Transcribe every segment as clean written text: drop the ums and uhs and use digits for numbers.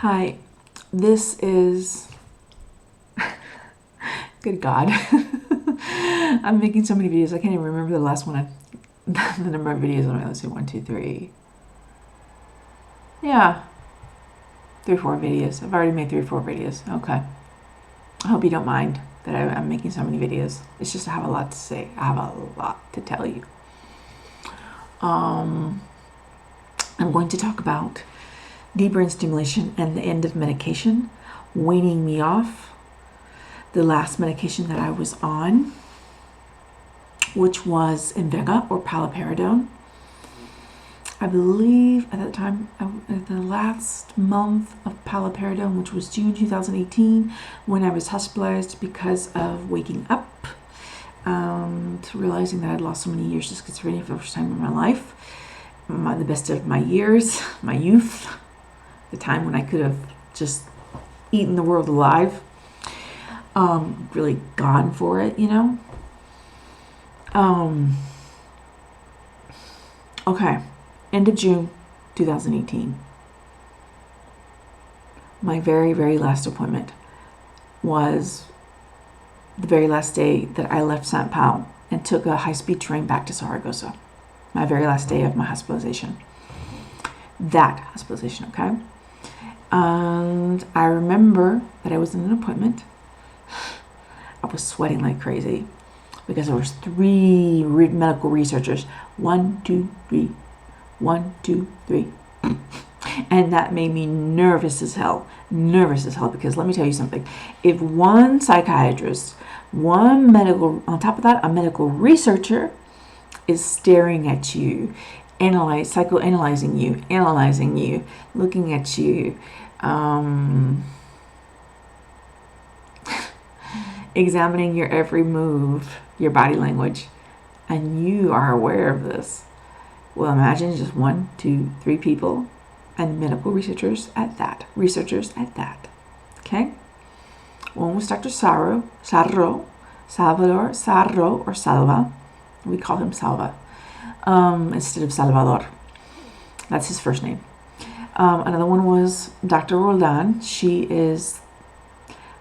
Hi, this is, good God, I'm making so many videos, I can't even remember the last one, the number of videos on it. Let's see, 1, 2, 3, yeah, 3 or 4 videos. I've already made 3 or 4 videos, okay. I hope you don't mind that I'm making so many videos. It's just I have a lot to say, I have a lot to tell you. I'm going to talk about deep brain stimulation and the end of medication, weaning me off the last medication that I was on, which was Invega or paliperidone. I believe at that time, the last month of paliperidone, which was June 2018, when I was hospitalized because of waking up to realizing that I'd lost so many years to schizophrenia for the first time in my life, the best of my years, my youth, the time when I could have just eaten the world alive, really gone for it, you know. Okay, end of June 2018. My very, very last appointment was the very last day that I left St. Paul and took a high-speed train back to Zaragoza. My very last day of my hospitalization. That hospitalization, okay? And I remember that I was in an appointment. I was sweating like crazy because there was 3 medical researchers. 1, 2, 3. 1, 2, 3. And that made me nervous as hell. Nervous as hell, because let me tell you something. If one psychiatrist, one medical, on top of that, a medical researcher is staring at you, psychoanalyzing you, analyzing you, looking at you, examining your every move, your body language, and you are aware of this. Well, imagine just 1, 2, 3 people, and medical researchers at that. Okay? One was Dr. Salvador Sarro, or Salva. We call him Salva instead of Salvador. That's his first name. Another one was Dr. Roldan. She is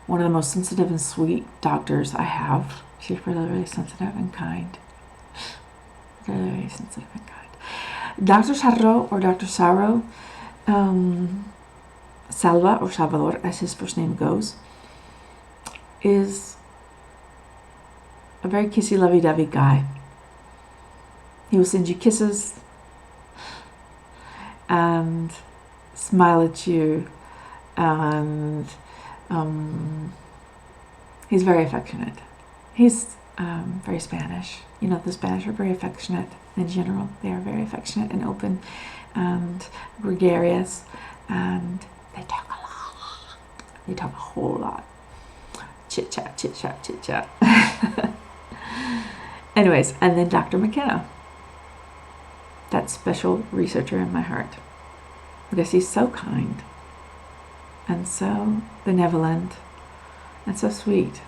one of the most sensitive and sweet doctors I have. She's really, really sensitive and kind. Really, really sensitive and kind. Dr. Sarro or Dr. Sarro, Salva or Salvador, as his first name goes, is a very kissy, lovey-dovey guy. He will send you kisses and smile at you, and he's very affectionate. He's very Spanish. You know, the Spanish are very affectionate in general. They are very affectionate and open and gregarious, and they talk a lot. They talk a whole lot. Chit chat, chit chat, chit chat. Anyways, and then Dr. McKenna, that special researcher in my heart, because he's so kind and so benevolent and so sweet,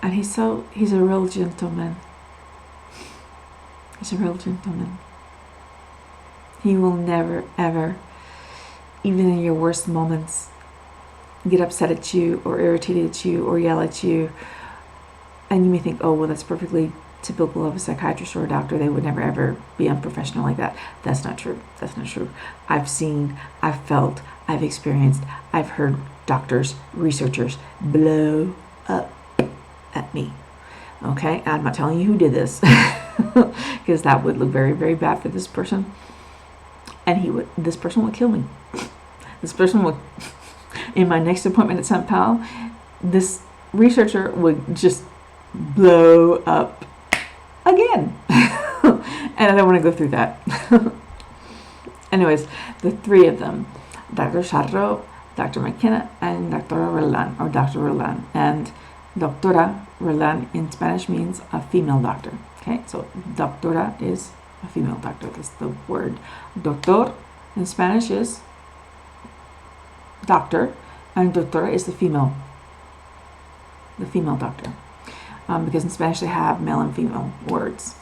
and he's a real gentleman. He's a real gentleman. He will never, ever, even in your worst moments, get upset at you or irritated at you or yell at you. And you may think, oh, well, that's perfectly typical of a psychiatrist or a doctor. They would never, ever be unprofessional like that. That's not true. That's not true. I've seen, I've felt, I've experienced, I've heard doctors, researchers blow up at me. Okay? I'm not telling you who did this, because that would look very, very bad for this person. And this person would kill me. This person would, in my next appointment at St. Paul, this researcher would just blow up again. And I don't want to go through that. Anyways, the 3 of them, Dr. Sarro, Dr. McKenna, and Dr. Roldan, or Dr. Roldan. And Doctora Roldan in Spanish means a female doctor. Okay, so doctora is a female doctor. That's the word. Doctor in Spanish is doctor, and doctora is the female doctor. Because in Spanish they have male and female words.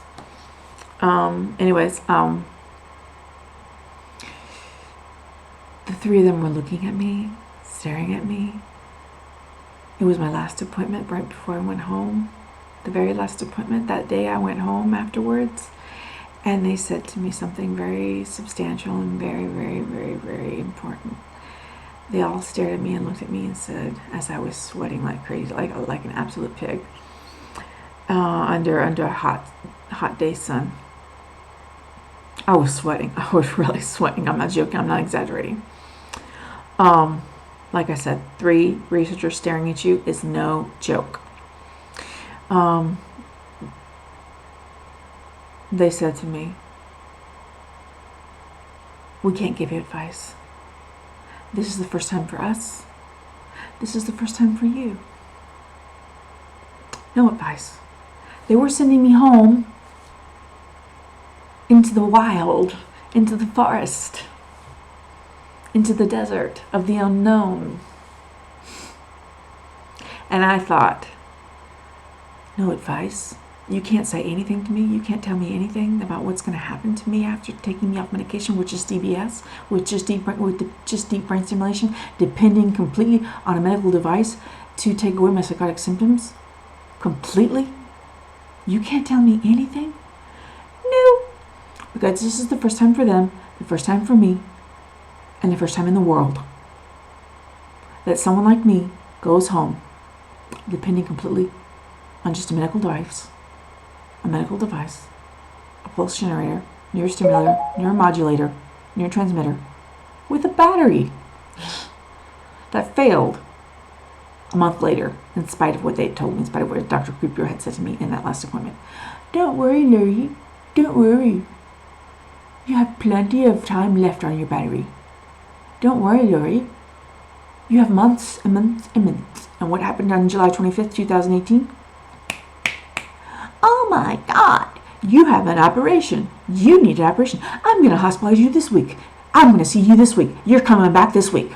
Anyways, the The three of them were looking at me, staring at me. It was my last appointment right before I went home. The very last appointment. That day I went home afterwards. And they said to me something very substantial and very, very, very, very important. They all stared at me and looked at me and said, as I was sweating like crazy, like an absolute pig, under a hot day sun. I was sweating. I was really sweating. I'm not joking. I'm not exaggerating. Like I said, 3 researchers staring at you is no joke. They said to me, we can't give you advice. This is the first time for us. This is the first time for you. No advice. They were sending me home into the wild, into the forest, into the desert of the unknown. And I thought, no advice. You can't say anything to me. You can't tell me anything about what's going to happen to me after taking me off medication, which is DBS, with just deep brain stimulation, depending completely on a medical device to take away my psychotic symptoms completely. You can't tell me anything? No. Because this is the first time for them, the first time for me, and the first time in the world that someone like me goes home depending completely on just a medical device, a pulse generator, neurostimulator, neuromodulator, neurotransmitter, with a battery that failed a month later, in spite of what they told me, in spite of what Dr. Creeper had said to me in that last appointment. Don't worry, Lori. Don't worry. You have plenty of time left on your battery. Don't worry, Lori. You have months and months and months. And what happened on July 25th, 2018? Oh my God, you have an operation. You need an operation. I'm going to hospitalize you this week. I'm going to see you this week. You're coming back this week.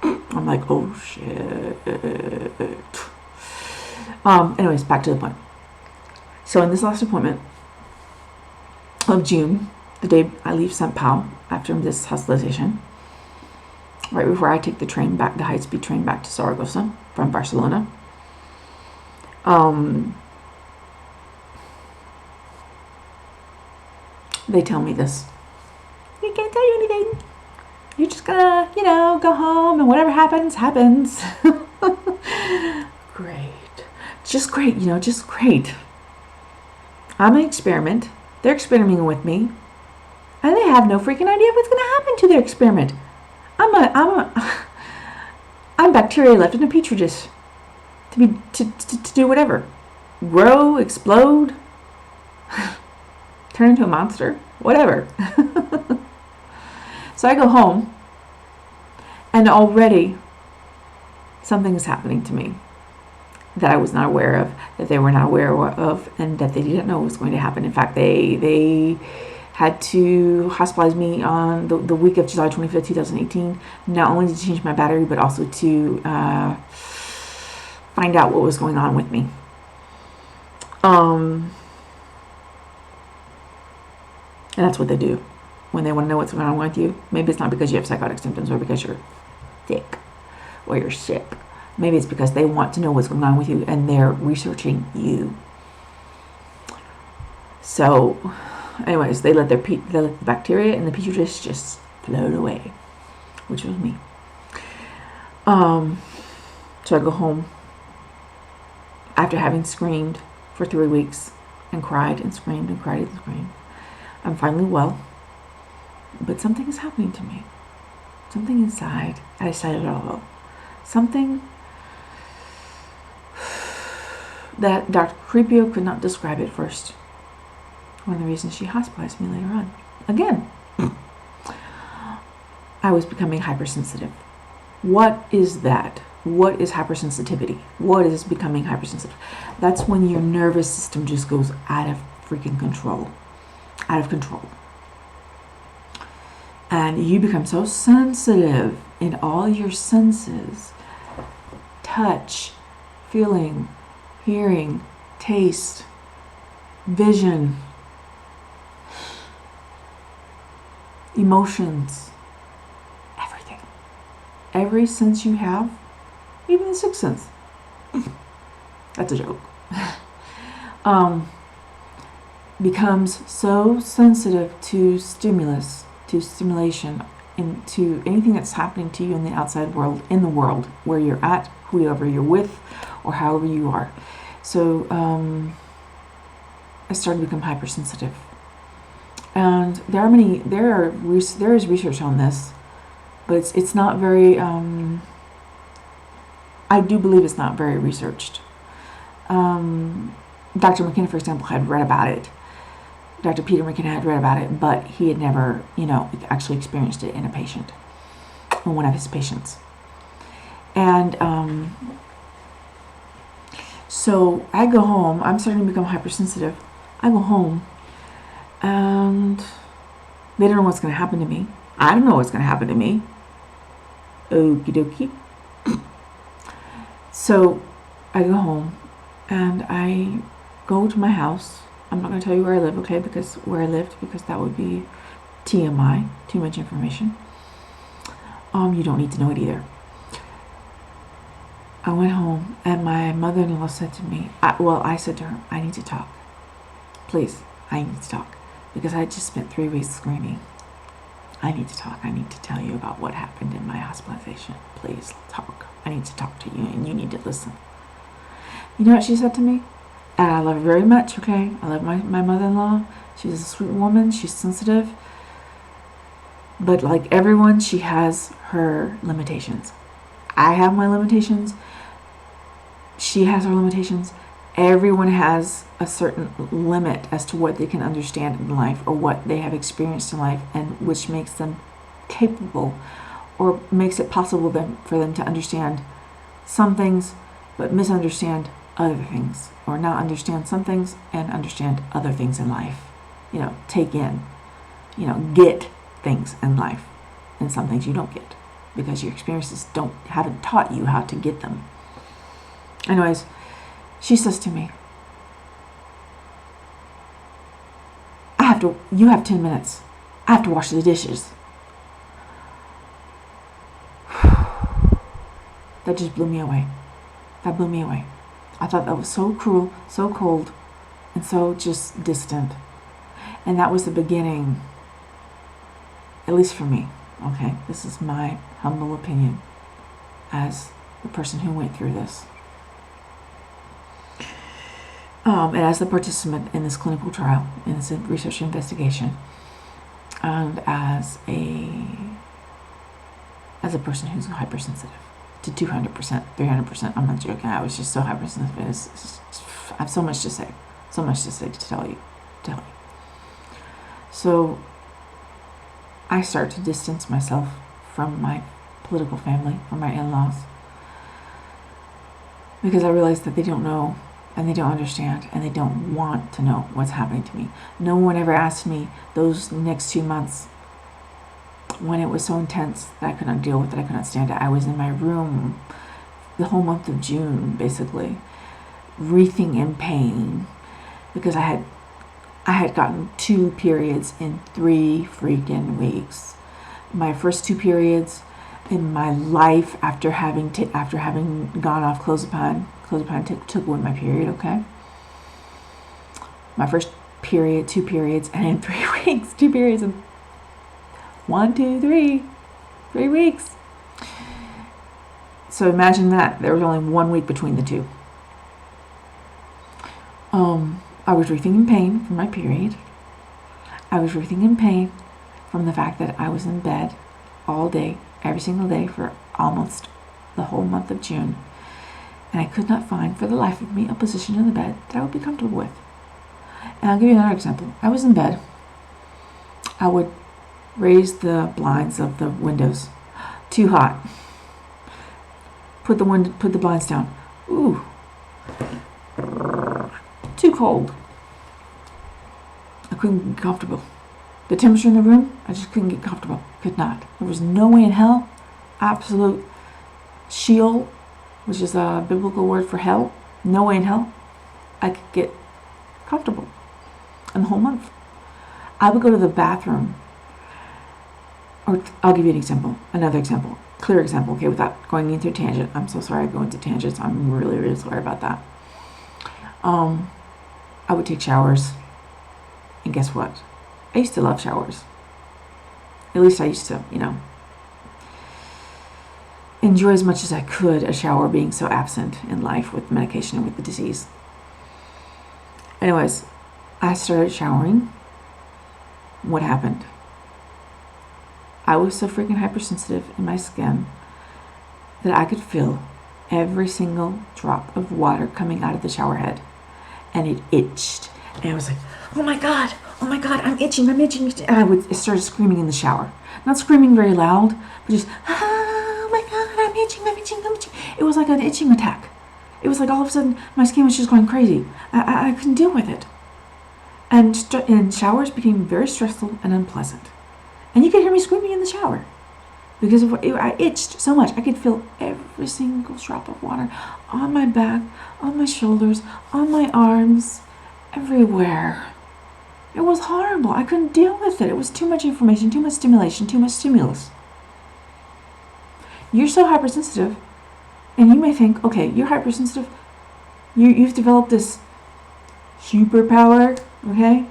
I'm like, oh shit. Anyways, back to the point. So in this last appointment of June, the day I leave St. Pau after this hospitalization, right before I take the train back, the high-speed train back to Zaragoza from Barcelona, they tell me this. We can't tell you anything. You're just gonna, go home and whatever happens, happens. Great. Just great, just great. I'm an experiment. They're experimenting with me. And they have no freaking idea what's gonna happen to their experiment. I'm bacteria left in a petri dish to do whatever. Grow, explode, turn into a monster, whatever. So I go home, and already something is happening to me that I was not aware of, that they were not aware of, and that they didn't know was going to happen. In fact, they had to hospitalize me on the week of July 25th, 2018, not only to change my battery, but also to find out what was going on with me. And that's what they do when they want to know what's going on with you. Maybe it's not because you have psychotic symptoms or because you're sick or you're sick. Maybe it's because they want to know what's going on with you and they're researching you. So, anyways, they let the bacteria in the petri dish just float away, which was me. So I go home after having screamed for 3 weeks and cried and screamed and cried and screamed. I'm finally well, but something is happening to me. Something inside. I said it all. Something that Dr. Creepio could not describe at first. One of the reasons she hospitalized me later on. Again, I was becoming hypersensitive. What is that? What is hypersensitivity? What is becoming hypersensitive? That's when your nervous system just goes out of freaking control. Out of control. And you become so sensitive in all your senses. Touch, feeling, hearing, taste, vision, emotions, everything. every sense you have, even the sixth sense. That's a joke. Becomes so sensitive to stimulus, to stimulation, and to anything that's happening to you in the outside world, in the world where you're at, whoever you're with, or however you are. So I started to become hypersensitive, and there is research on this, but it's not very. I do believe it's not very researched. Dr. McKenna, for example, had read about it. Dr. Peter McKenna had read about it, but he had never, actually experienced it in a patient, in one of his patients. And so I go home. I'm starting to become hypersensitive. I go home, and they don't know what's going to happen to me. I don't know what's going to happen to me. Okie dokie. So I go home, and I go to my house. I'm not going to tell you where I live, okay? Because that would be TMI, too much information. You don't need to know it either. I went home, and my mother-in-law said to me, I said to her, I need to talk. Please, I need to talk. Because I just spent 3 weeks screaming. I need to talk. I need to tell you about what happened in my hospitalization. Please talk. I need to talk to you, and you need to listen. You know what she said to me? And I love her very much, okay? I love my mother-in-law. She's a sweet woman. She's sensitive. But like everyone, she has her limitations. I have my limitations. She has her limitations. Everyone has a certain limit as to what they can understand in life or what they have experienced in life, and which makes them capable or makes it possible for them to understand some things but misunderstand other things, or not understand some things and understand other things in life. Take in, get things in life, and some things you don't get because your experiences haven't taught you how to get them. Anyways, she says to me, you have 10 minutes. I have to wash the dishes. That just blew me away. That blew me away. I thought that was so cruel, so cold, and so just distant. And that was the beginning, at least for me. Okay, this is my humble opinion as the person who went through this. And as the participant in this clinical trial, in this research investigation, and as a person who's hypersensitive to 200%, 300%. I'm not joking. I was just so hypersensitive. I have so much to say, to tell you. So I start to distance myself from my political family, from my in-laws, because I realize that they don't know, and they don't understand, and they don't want to know what's happening to me. No one ever asked me those next 2 months when it was so intense that I could not deal with it, I could not stand it. I was in my room the whole month of June, basically, wreathing in pain, because I had gotten 2 periods in 3 freaking weeks. My first 2 periods in my life after having gone off clozapine took away my period, okay? My first period, 2 periods, and in 3 weeks, 2 periods in 1, 2, 3 weeks. So imagine that. There was only 1 week between the 2. I was wreathing in pain from my period. I was wreathing in pain from the fact that I was in bed all day, every single day for almost the whole month of June. And I could not find for the life of me a position in the bed that I would be comfortable with. And I'll give you another example. I was in bed. I would raise the blinds of the windows. Too hot. Put the blinds down. Ooh. Too cold. I couldn't get comfortable. The temperature in the room, I just couldn't get comfortable. Could not. There was no way in hell, absolute Sheol, which is a biblical word for hell, no way in hell I could get comfortable in the whole month. I would go to the bathroom, or I'll give you another example. clear example, okay, without going into a tangent. I'm so sorry I go into tangents. I'm really, really sorry about that. I would take showers, and guess what? I used to love showers. At least I used to, enjoy as much as I could a shower, being so absent in life with medication and with the disease. Anyways, I started showering. What happened? I was so freaking hypersensitive in my skin that I could feel every single drop of water coming out of the shower head. And it itched. And I was like, oh my God, I'm itching. And I started screaming in the shower. Not screaming very loud, but just, oh my God, I'm itching. It was like an itching attack. It was like all of a sudden my skin was just going crazy. I couldn't deal with it. And showers became very stressful and unpleasant. And you could hear me screaming in the shower because I itched so much. I could feel every single drop of water on my back, on my shoulders, on my arms, everywhere. It was horrible. I couldn't deal with it. It was too much information, too much stimulation, too much stimulus. You're so hypersensitive, and you may think, okay, you're hypersensitive. You've developed this superpower, okay?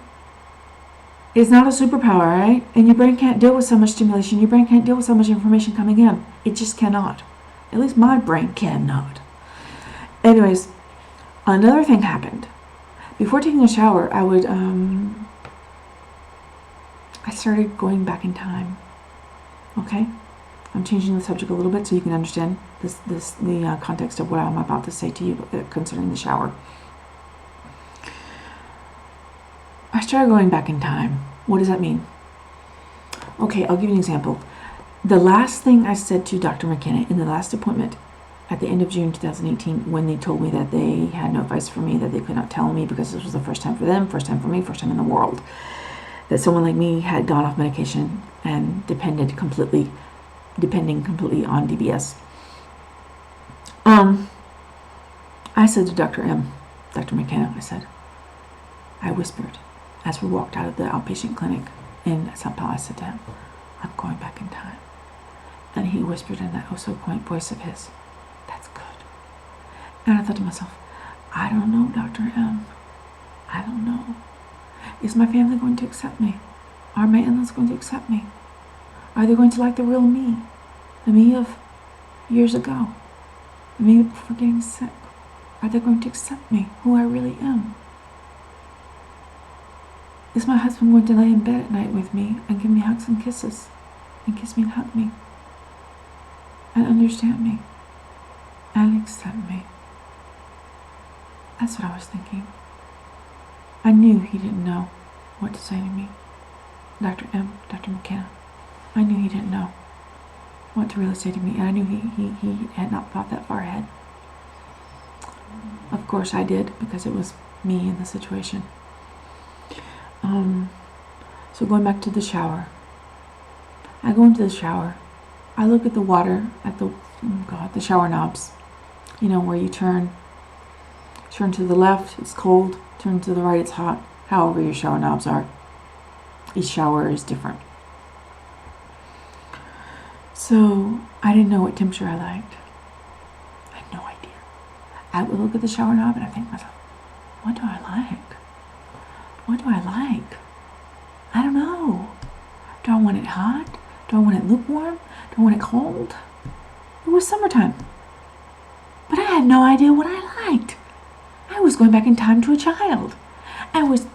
It's not a superpower, right? And your brain can't deal with so much stimulation. Your brain can't deal with so much information coming in. It just cannot. At least my brain cannot. Anyways, another thing happened. Before taking a shower, I started going back in time. Okay? I'm changing the subject a little bit so you can understand the context of what I'm about to say to you concerning the shower. I started going back in time. What does that mean? Okay, I'll give you an example. The last thing I said to Dr. McKenna in the last appointment at the end of June 2018, when they told me that they had no advice for me, that they could not tell me because this was the first time for them, first time for me, first time in the world, that someone like me had gone off medication and depending completely on DBS. I said to Dr. McKenna, I whispered, as we walked out of the outpatient clinic in St. Paul, I said to him, I'm going back in time. And he whispered in that oh so quaint voice of his, that's good. And I thought to myself, I don't know, Dr. M. I don't know. Is my family going to accept me? Are my in-laws going to accept me? Are they going to like the real me? The me of years ago? The me before getting sick? Are they going to accept me, who I really am? Is my husband going to lay in bed at night with me and give me hugs and kisses, and kiss me and hug me, and understand me, and accept me? That's what I was thinking. I knew he didn't know what to say to me. Dr. McKenna. I knew he didn't know what to really say to me, and I knew he had not thought that far ahead. Of course I did, because it was me in the situation. So going back to the shower. I go into the shower. I look at the water, at the shower knobs. Where you turn to the left, it's cold. Turn to the right, it's hot. However your shower knobs are. Each shower is different. So I didn't know what temperature I liked. I had no idea. I would look at the shower knob and I think to myself, what do I like? What do I like? I don't know. Do I want it hot? Do I want it lukewarm? Do I want it cold? It was summertime. But I had no idea what I liked. I was going back in time to a child. I was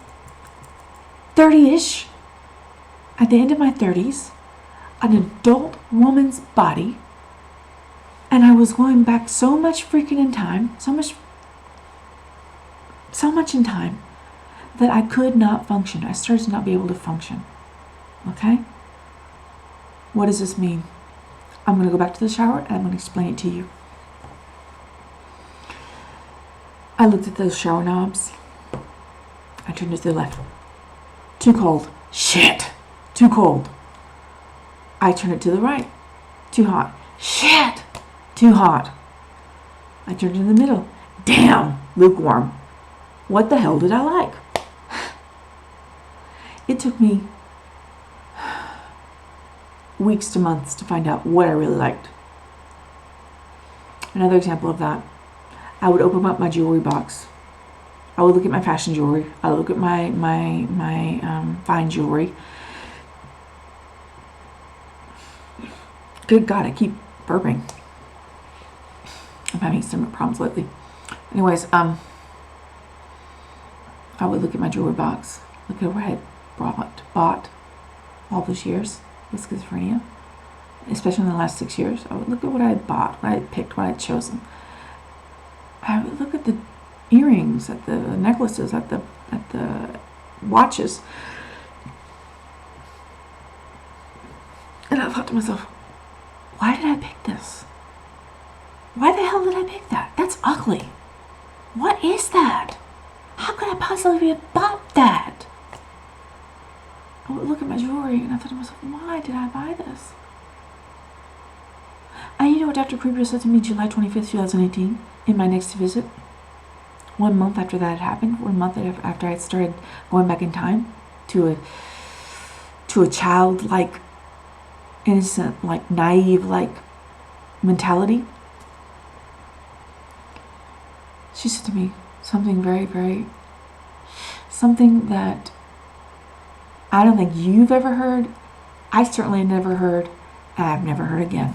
30-ish, at the end of my 30s, an adult woman's body, and I was going back so much freaking in time, so much in time, that I could not function. I started to not be able to function. Okay? What does this mean? I'm going to go back to the shower and I'm going to explain it to you. I looked at those shower knobs. I turned it to the left. Too cold. Shit. Too cold. I turned it to the right. Too hot. Shit. Too hot. I turned it in the middle. Damn. Lukewarm. What the hell did I like? It took me weeks to months to find out what I really liked. Another example of that, I would open up my jewelry box. I would look at my fashion jewelry. I would look at my fine jewelry. Good God, I keep burping. I'm having stomach problems lately. Anyways, I would look at my jewelry box, look at what I had bought all those years with schizophrenia, especially in the last 6 years. I would look at what I had bought, what I had picked, what I had chosen. I would look at the earrings, at the necklaces, at the watches, and I thought to myself, why did I pick this? Why the hell did I pick that? That's ugly. What is that? How could I possibly have bought that? I would look at my jewelry and I thought to myself, why did I buy this? And you know what Dr. Kruger said to me July 25th, 2018, in my next visit? 1 month after that had happened, 1 month after I started going back in time to a childlike, innocent, like naive, like mentality. She said to me something something that I don't think you've ever heard. I certainly never heard, and I've never heard again.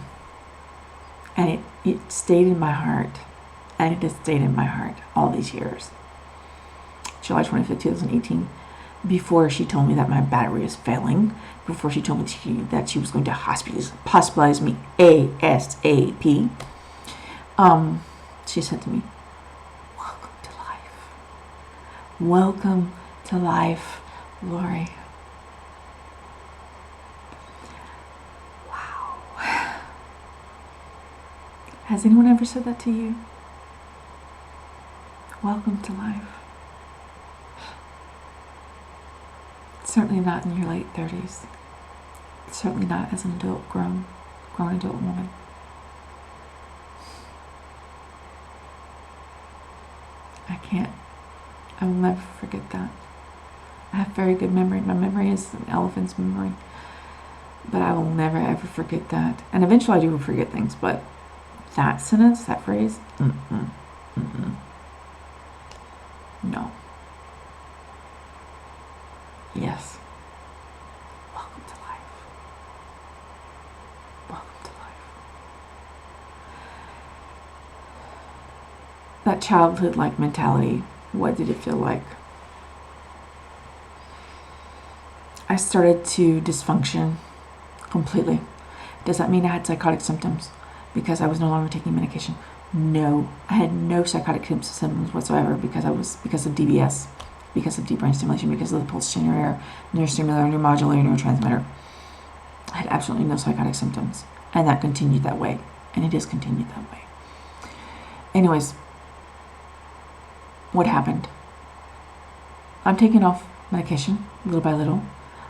And it stayed in my heart. And it has stayed in my heart all these years. July 25th, 2018, before she told me that my battery is failing, before she told me that she was going to hospitalize me ASAP, she said to me, welcome to life. Welcome to life, Lori. Wow. Has anyone ever said that to you? Welcome to life. Certainly not in your late 30s. Certainly not as an adult, grown adult woman. I will never forget that. I have very good memory. My memory is an elephant's memory. But I will never ever forget that. And eventually I do forget things, but that sentence, that phrase, no. Yes. Welcome to life. Welcome to life. That childhood-like mentality, what did it feel like? I started to dysfunction completely. Does that mean I had psychotic symptoms because I was no longer taking medication? No, I had no psychotic symptoms whatsoever because of DBS, because of deep brain stimulation, because of the pulse generator, neurostimulator, neuromodulator, neurotransmitter. I had absolutely no psychotic symptoms, and that continued that way, and it has continued that way. Anyways, what happened? I'm taking off medication little by little.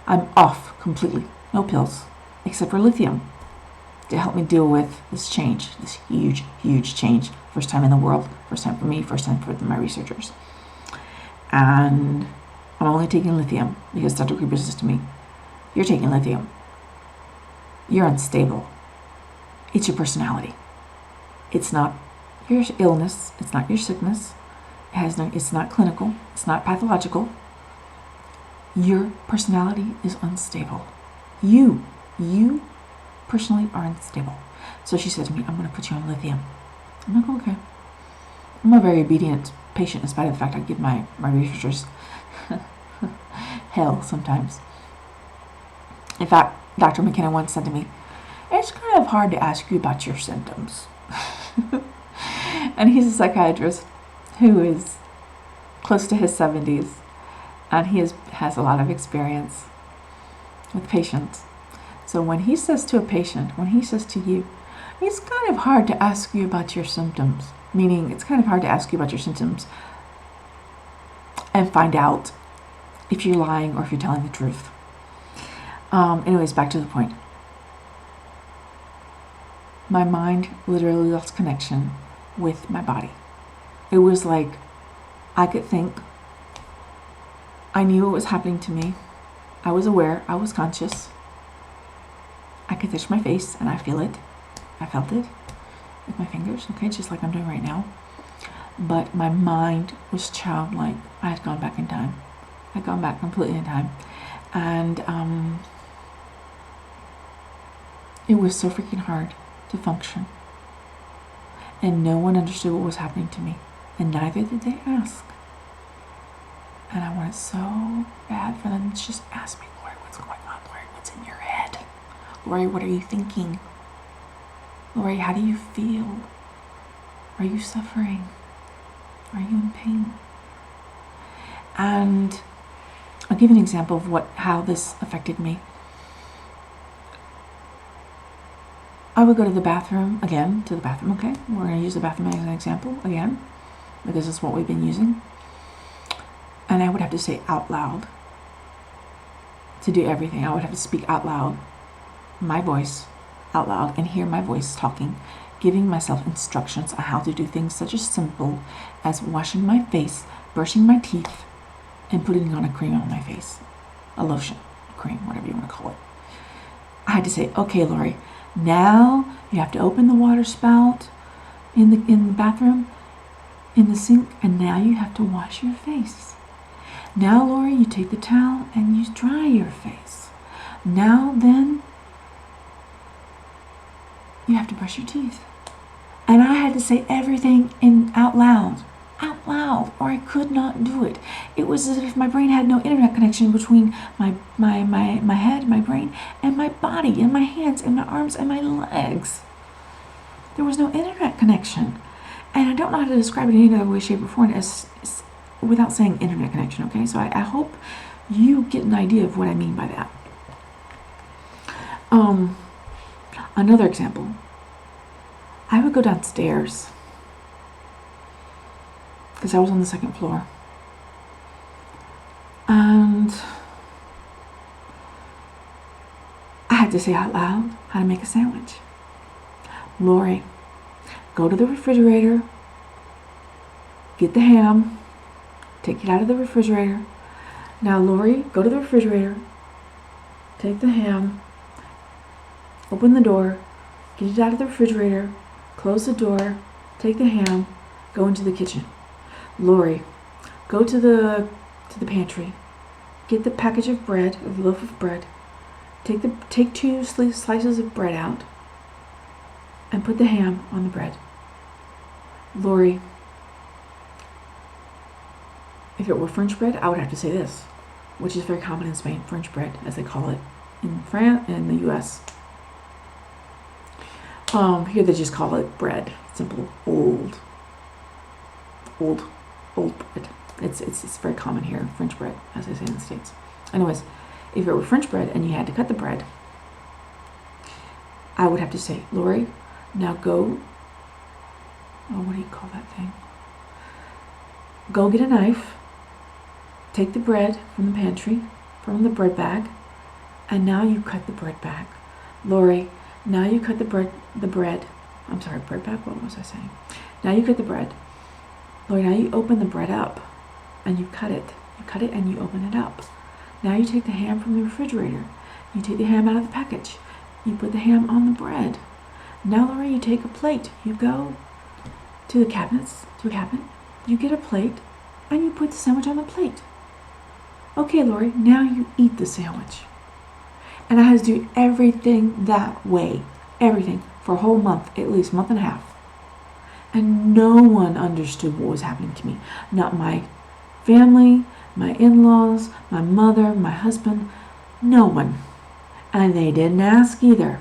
I'm off completely, no pills, except for lithium, to help me deal with this change, this huge, huge change. First time in the world, first time for me, first time for my researchers. And I'm only taking lithium because Dr. Kruger says to me, you're taking lithium. You're unstable. It's your personality. It's not your illness. It's not your sickness. It's not clinical. It's not pathological. Your personality is unstable. You personally are unstable. So she said to me, I'm going to put you on lithium. I'm like, okay. I'm a very obedient patient in spite of the fact I give my researchers hell sometimes. In fact, Dr. McKenna once said to me, it's kind of hard to ask you about your symptoms. And he's a psychiatrist who is close to his 70s, and he has a lot of experience with patients. So when he says to a patient, when he says to you, it's kind of hard to ask you about your symptoms, meaning it's kind of hard to ask you about your symptoms and find out if you're lying or if you're telling the truth. Anyways, back to the point. My mind literally lost connection with my body. It was like I could think. I knew what was happening to me. I was aware. I was conscious. I could touch my face and I feel it. I felt it. with my fingers, okay, just like I'm doing right now. But my mind was childlike. I had gone back in time. I'd gone back completely in time. And it was so freaking hard to function. And no one understood what was happening to me. And neither did they ask. And I wanted so bad for them to just ask me, Lori, what's going on? Lori, what's in your head? Lori, what are you thinking? Lori, how do you feel? Are you suffering? Are you in pain? And I'll give an example of how this affected me. I would go to the bathroom, okay? We're going to use the bathroom as an example again, because it's what we've been using. And I would have to say out loud to do everything. I would have to speak out loud, my voice out loud, and hear my voice talking, giving myself instructions on how to do things such as simple as washing my face, brushing my teeth, and putting on a cream on my face. A lotion, cream, whatever you want to call it. I had to say, okay, Lori, now you have to open the water spout in the bathroom, in the sink, and now you have to wash your face. Now, Lori, you take the towel and you dry your face. Now, then, you have to brush your teeth. And I had to say everything out loud, or I could not do it. It was as if my brain had no internet connection between my head, my brain, and my body, and my hands, and my arms, and my legs. There was no internet connection. And I don't know how to describe it in any other way, shape, or form without saying internet connection, okay? So I hope you get an idea of what I mean by that. Another example. I would go downstairs because I was on the second floor. And I had to say out loud how to make a sandwich. Lori, go to the refrigerator, get the ham, take it out of the refrigerator. Now, Lori, go to the refrigerator, take the ham, open the door, get it out of the refrigerator, close the door, take the ham, go into the kitchen. Lori, go to the pantry, get the package of bread, a loaf of bread, take 2 slices of bread out, and put the ham on the bread. Lori, if it were French bread, I would have to say this, which is very common in Spain, French bread, as they call it in France and the U.S. Here they just call it bread. Simple, old bread. It's very common here, French bread, as they say in the States. Anyways, if it were French bread and you had to cut the bread, I would have to say, Lori, now go, what do you call that thing? Go get a knife, take the bread from the pantry, from the bread bag, and now you cut the bread bag. Lori, now you cut bread bag, what was I saying? Now you cut the bread. Lori, now you open the bread up and you cut it. You cut it and you open it up. Now you take the ham from the refrigerator. You take the ham out of the package. You put the ham on the bread. Now, Lori, you take a plate. You go to a cabinet, you get a plate, and you put the sandwich on the plate. Okay, Lori, now you eat the sandwich. And I had to do everything that way. Everything. For a whole month, at least, month and a half. And no one understood what was happening to me. Not my family, my in-laws, my mother, my husband. No one. And they didn't ask either.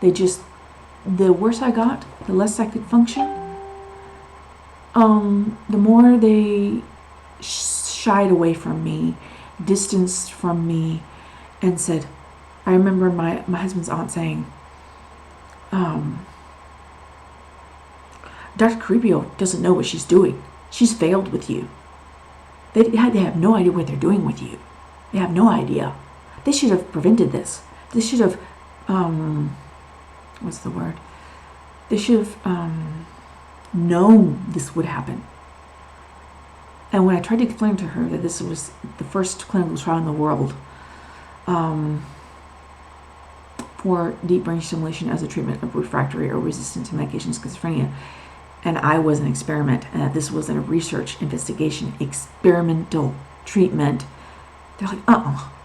The worse I got, the less I could function. The more they shied away from me, distanced from me, and said, I remember my husband's aunt saying, Dr. Caribio doesn't know what she's doing. She's failed with you. They have no idea what they're doing with you. They have no idea. They should have prevented this. They should have, what's the word? They should have known this would happen. And when I tried to explain to her that this was the first clinical trial in the world, of for deep brain stimulation as a treatment of refractory or resistant to medication schizophrenia. And I was an experiment, and this was a research investigation, experimental treatment. They're like,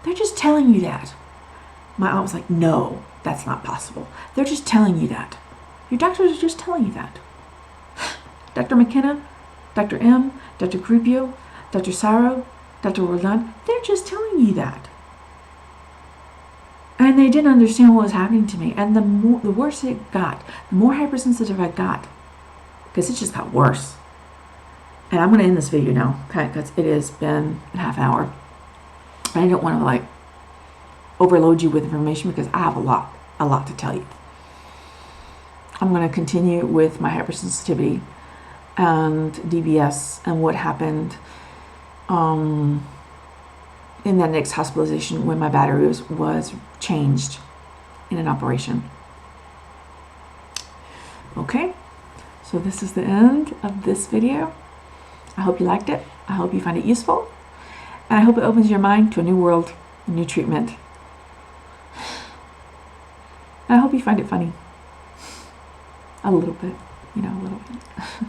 they're just telling you that. My aunt was like, no, that's not possible. They're just telling you that. Your doctors are just telling you that. Dr. McKenna, Dr. M, Dr. Carupio, Dr. Saro, Dr. Roldan, they're just telling you that. And they didn't understand what was happening to me. And the worse it got, the more hypersensitive I got, because it just got worse. And I'm going to end this video now, okay, because it has been a half hour. I don't want to overload you with information because I have a lot to tell you. I'm going to continue with my hypersensitivity and DBS and what happened in that next hospitalization when my battery was changed in an operation. Okay, so this is the end of this video. I hope you liked it. I hope you find it useful. And I hope it opens your mind to a new world, a new treatment. And I hope you find it funny. A little bit, a little bit.